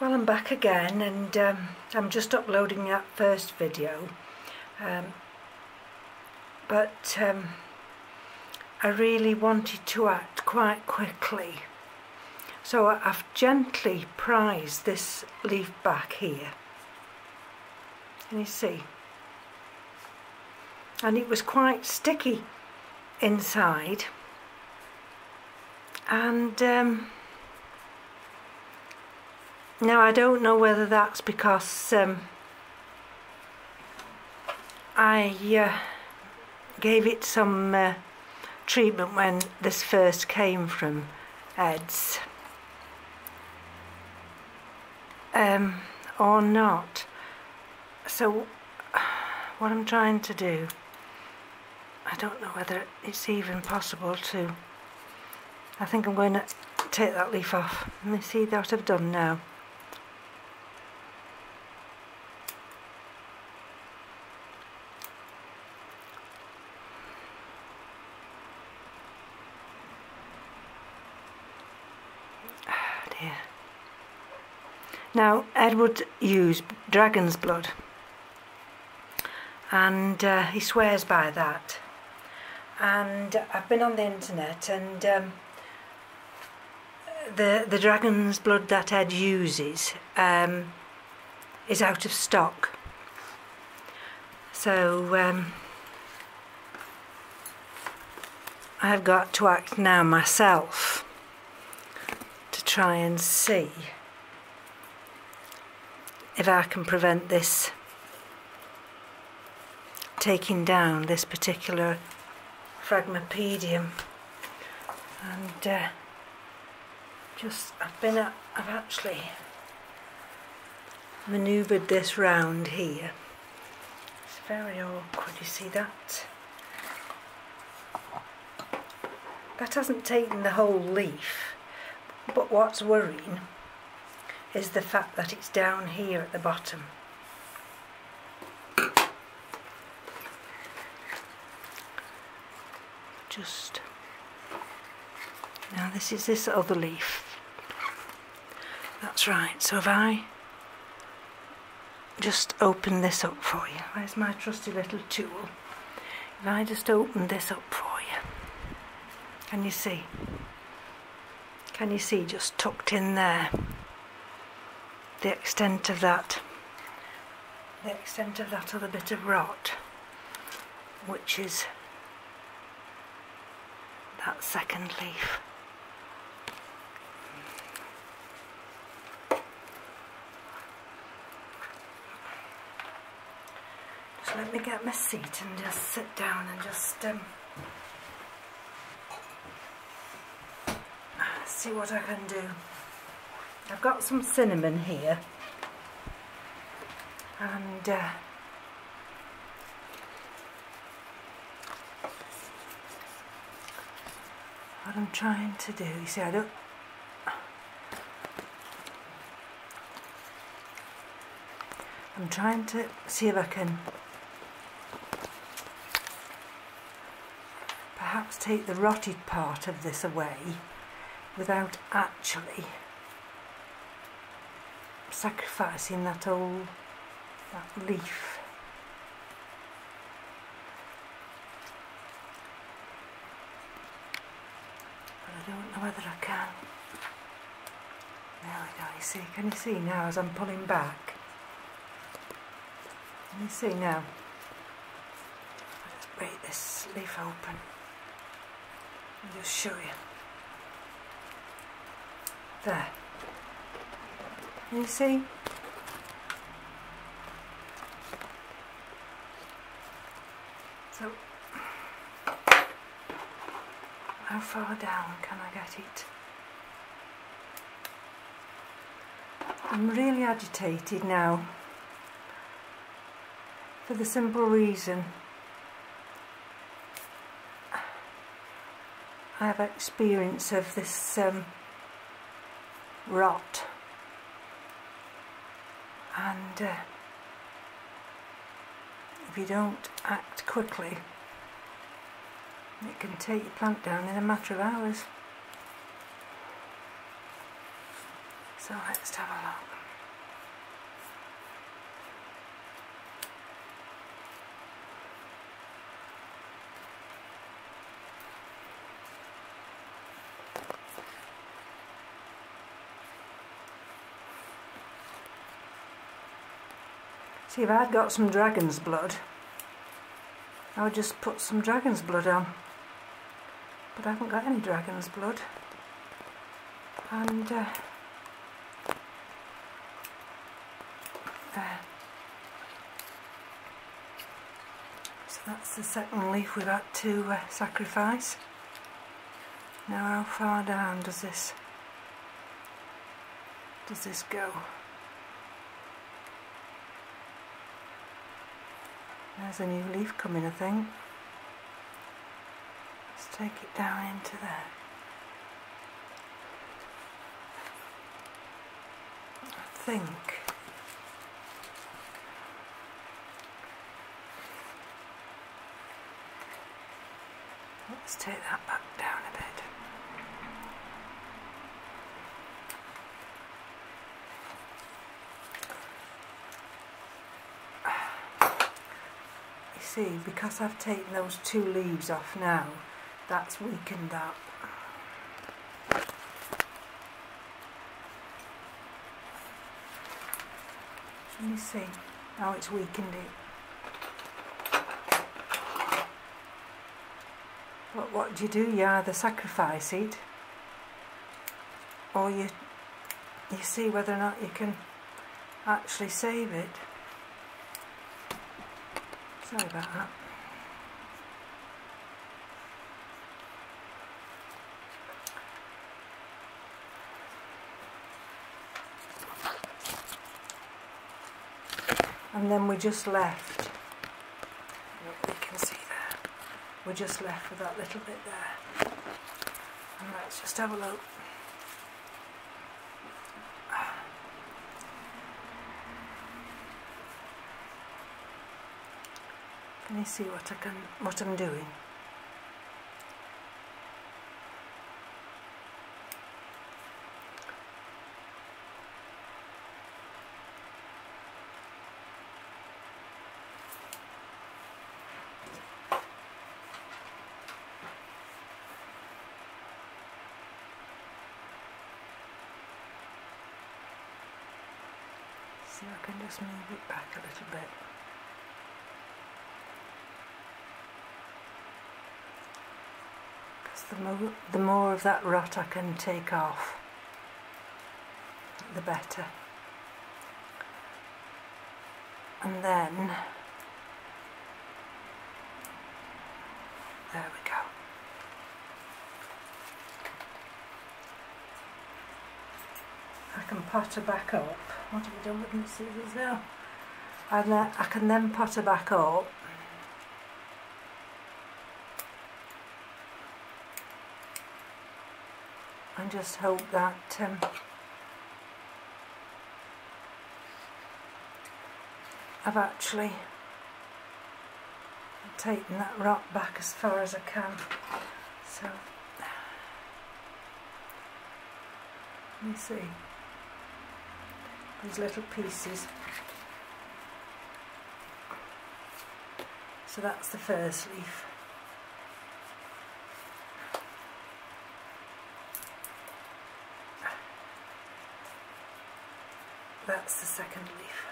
Well, I'm back again, and I'm just uploading that first video, but I really wanted to act quite quickly, so I've gently prised this leaf back here. Can you see? And it was quite sticky inside, and now I don't know whether that's because I gave it some treatment when this first came from M.E.s or not. So what I'm trying to do, I don't know whether it's even possible to. I think I'm going to take that leaf off. Let me see what I've done now. Now, Edward used dragon's blood, and he swears by that. And I've been on the internet, and the dragon's blood that Ed uses is out of stock. So I've got to act now myself to try and see if I can prevent this taking down this particular Phragmepedium. And I've actually manoeuvred this round here. It's very awkward, you see that? That hasn't taken the whole leaf, but what's worrying is the fact that it's down here at the bottom. Just now, this is this other leaf. That's right. So if I just open this up for you, where's my trusty little tool? If I just open this up for you, can you see? Can you see just tucked in there? The extent of that other bit of rot, which is that second leaf. Just let me get my seat and just sit down and just see what I can do. I've got some cinnamon here, and what I'm trying to do, you see, I'm trying to see if I can perhaps take the rotted part of this away without actually sacrificing that leaf. But I don't know whether I can. There we go, you see, can you see now as I'm pulling back? Can you see now? Let's break this leaf open and just show you. There. Can you see? So, how far down can I get it? I'm really agitated now, for the simple reason I have experience of this rot. And if you don't act quickly, it can take your plant down in a matter of hours. So let's have a look. See, if I'd got some dragon's blood, I would just put some dragon's blood on. But I haven't got any dragon's blood. And so that's the second leaf we've had to sacrifice. Now how far down does this go? There's a new leaf coming, I think. Let's take it down into there. I think. Let's take that back down a bit. You see, because I've taken those two leaves off now, that's weakened that. Let me see how it's weakened it. But what do? You either sacrifice it, or you see whether or not you can actually save it. Sorry about that. And then we're just left, you can see there, we're just left with that little bit there. And let's just have a look. Can you see what I'm doing? See, I can just move it back a little bit. Because the more of that rot I can take off, the better. And then, there we go. I can pot her back up. What have we done with my scissors now? And I can then pot her back up. And just hope that I've actually taken that rot back as far as I can. So, let me see. These little pieces. So that's the first leaf. That's the second leaf.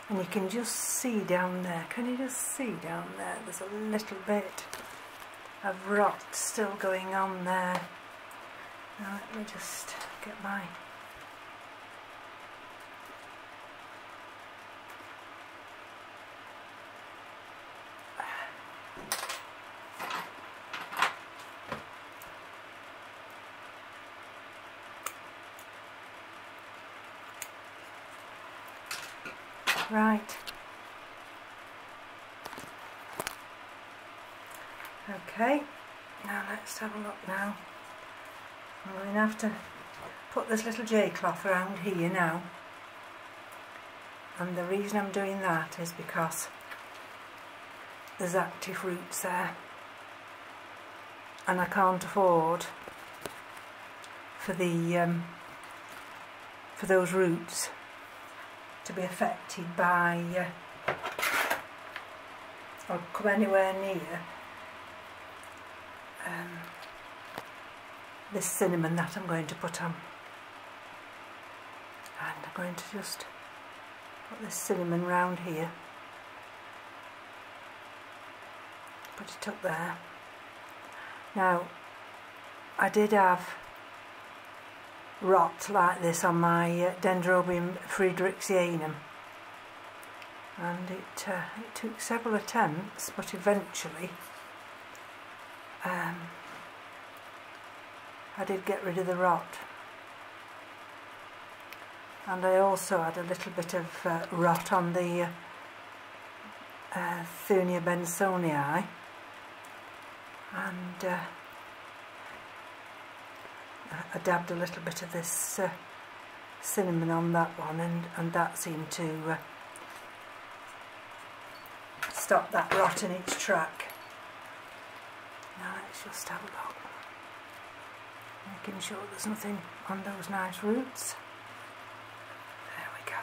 And you can just see down there, can you just see down there? There's a little bit of rot still going on there. Now let me just get my... Right. Okay, now let's have a look now. I'm going to have to put this little J cloth around here now. And the reason I'm doing that is because there's active roots there. And I can't afford for those roots to be affected by or come anywhere near this cinnamon that I'm going to put on. going to just put this cinnamon round here, put it up there. Now I did have rot like this on my Dendrobium Friedrichsianum, and it took several attempts, but eventually I did get rid of the rot. And I also had a little bit of rot on the Thunia bensonii, and I dabbed a little bit of this cinnamon on that one, and that seemed to stop that rot in its track. Now let's just have a look, making sure there's nothing on those nice roots. There we go.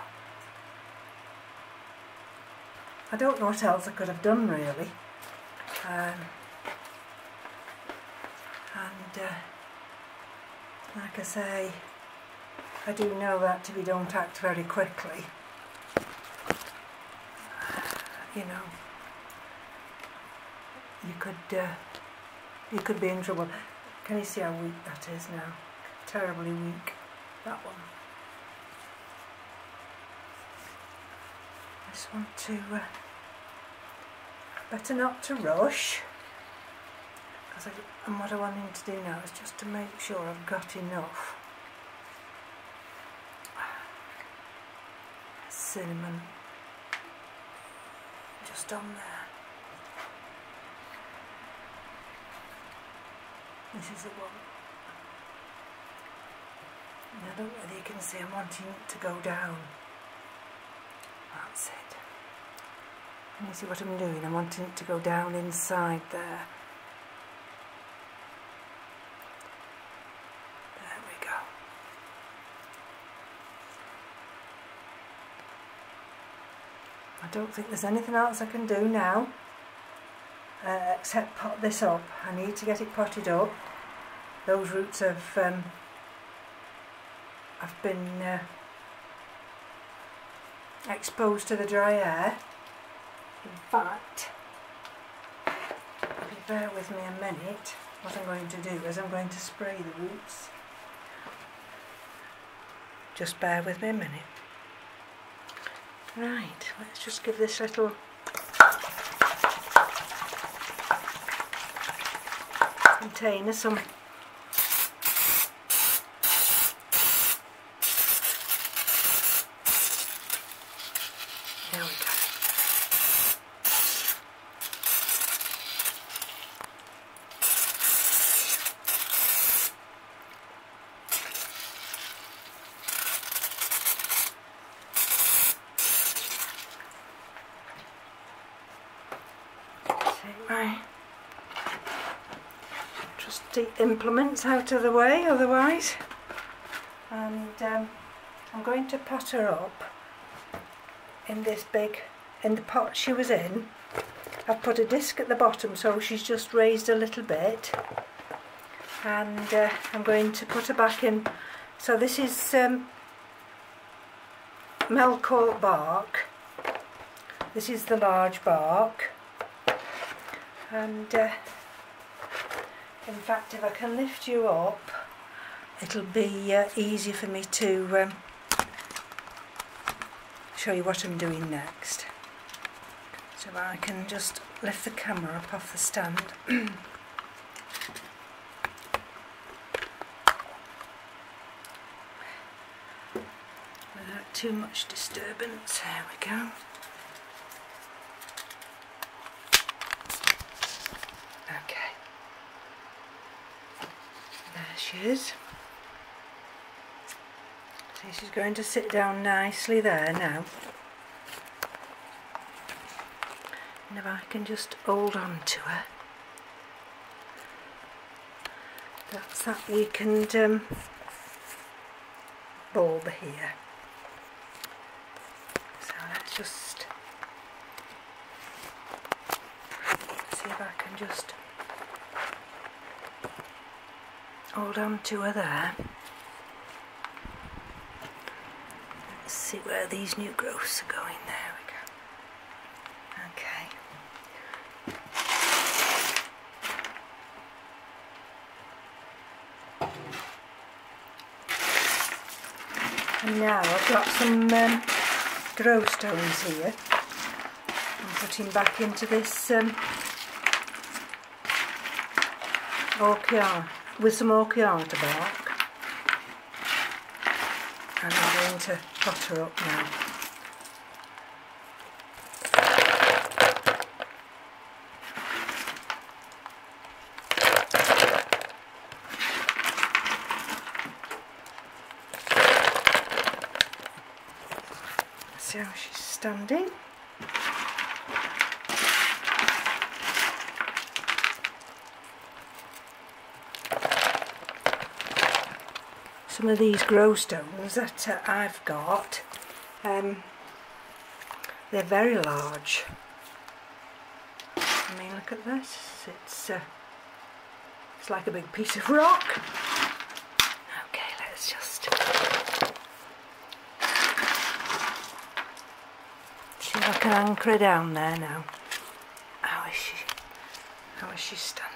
I don't know what else I could have done really, like I say, I do know that we don't act very quickly. You know, you could be in trouble. Can you see how weak that is now? Terribly weak, that one. I just want to, better not to rush, and what I want him to do now is just to make sure I've got enough cinnamon just on there. This is the one. And I don't know whether you can see, I'm wanting it to go down. That's it. Can you see what I'm doing? I'm wanting it to go down inside there. There we go. I don't think there's anything else I can do now except pot this up. I need to get it potted up. Those roots have been exposed to the dry air. In fact, if you bear with me a minute, what I'm going to do is I'm going to spray the roots. Just bear with me a minute. Right, let's just give this little container some there we go. Take my trusty implements out of the way otherwise, and I'm going to pot her up in this in the pot she was in. I've put a disc at the bottom so she's just raised a little bit, and I'm going to put her back in. So this is Melcourt bark. This is the large bark, and in fact, if I can lift you up, it'll be easy for me to show you what I'm doing next. So I can just lift the camera up off the stand. Without too much disturbance. There we go. Okay. There she is. See, she's going to sit down nicely there now. And if I can just hold on to her, that's that weakened bulb here. So let's just see if I can just hold on to her there. see where these new growths are going. There we go. Okay. And now I've got some grow stones here. I'm putting back into this orchiata, with some orchiata bark. And I'm going to pot her up now. See how she's standing. Some of these grow stones that I've got, they're very large. I mean, look at this. It's like a big piece of rock. Okay, let's just see if I can anchor her down there now. How is she? How is she standing?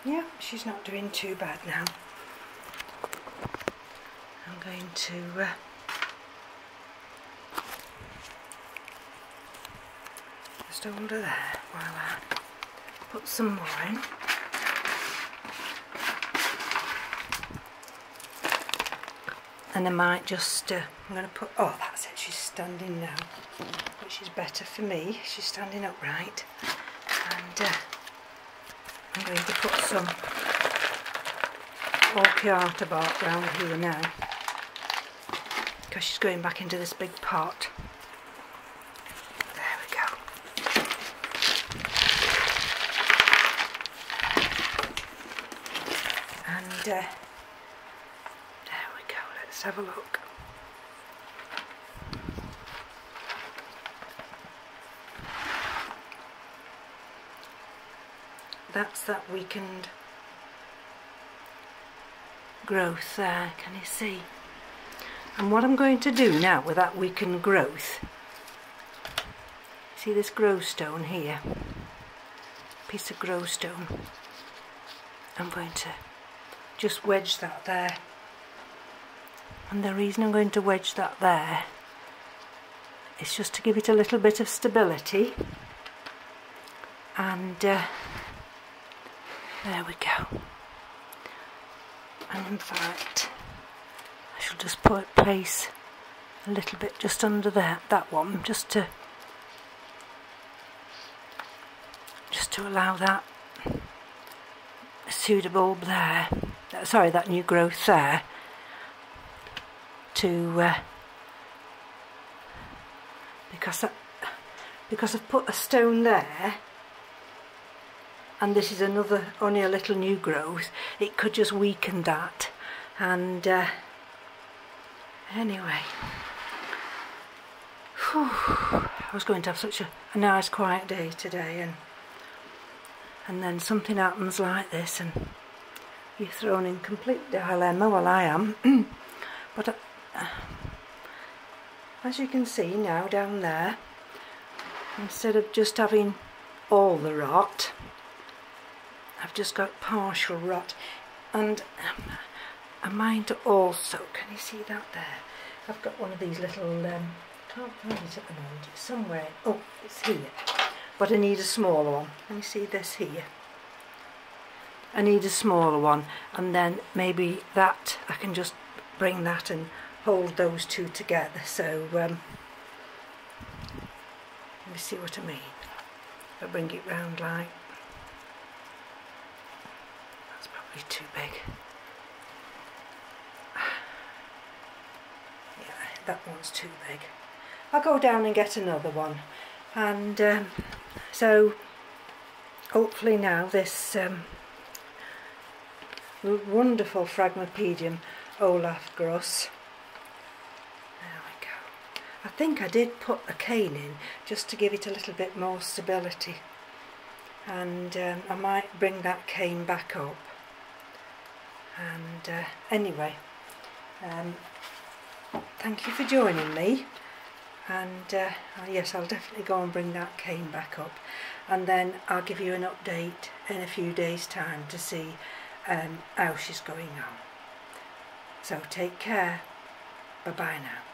Yeah, she's not doing too bad now. I'm going to just hold her there while I put some more in. And I might just, I'm going to put, oh that's it, she's standing now, which is better for me. She's standing upright. And I'm going to put some orchiata bark round here now, because she's going back into this big pot. There we go. And there we go, let's have a look. That's that weakened growth there, can you see? And what I'm going to do now with that weakened growth, see this grow stone here, piece of grow stone, I'm going to just wedge that there. And the reason I'm going to wedge that there is just to give it a little bit of stability. And there we go. And in fact, I shall just place a little bit just under that one, just to allow that pseudobulb there, sorry, that new growth there, to because I've put a stone there. And this is only a little new growth, it could just weaken that. And anyway, I was going to have such a nice quiet day today, and then something happens like this and you're thrown in complete dilemma. Well, I am. But as you can see now down there, instead of just having all the rot, I've just got partial rot. And I mind also, can you see that there? I've got one of these little, can't find it at the moment, it's somewhere, oh, it's here. But I need a smaller one. Can you see this here? I need a smaller one, and then maybe that, I can just bring that and hold those two together. So, let me see what I mean. If I bring it round like, too big. Yeah, that one's too big. I'll go down and get another one. And so hopefully now this wonderful Phragmepedium Olaf Gruss, there we go. think I did put a cane in just to give it a little bit more stability, and I might bring that cane back up. And anyway, thank you for joining me, and yes, I'll definitely go and bring that cane back up, and then I'll give you an update in a few days' time to see how she's going on. So take care, bye bye now.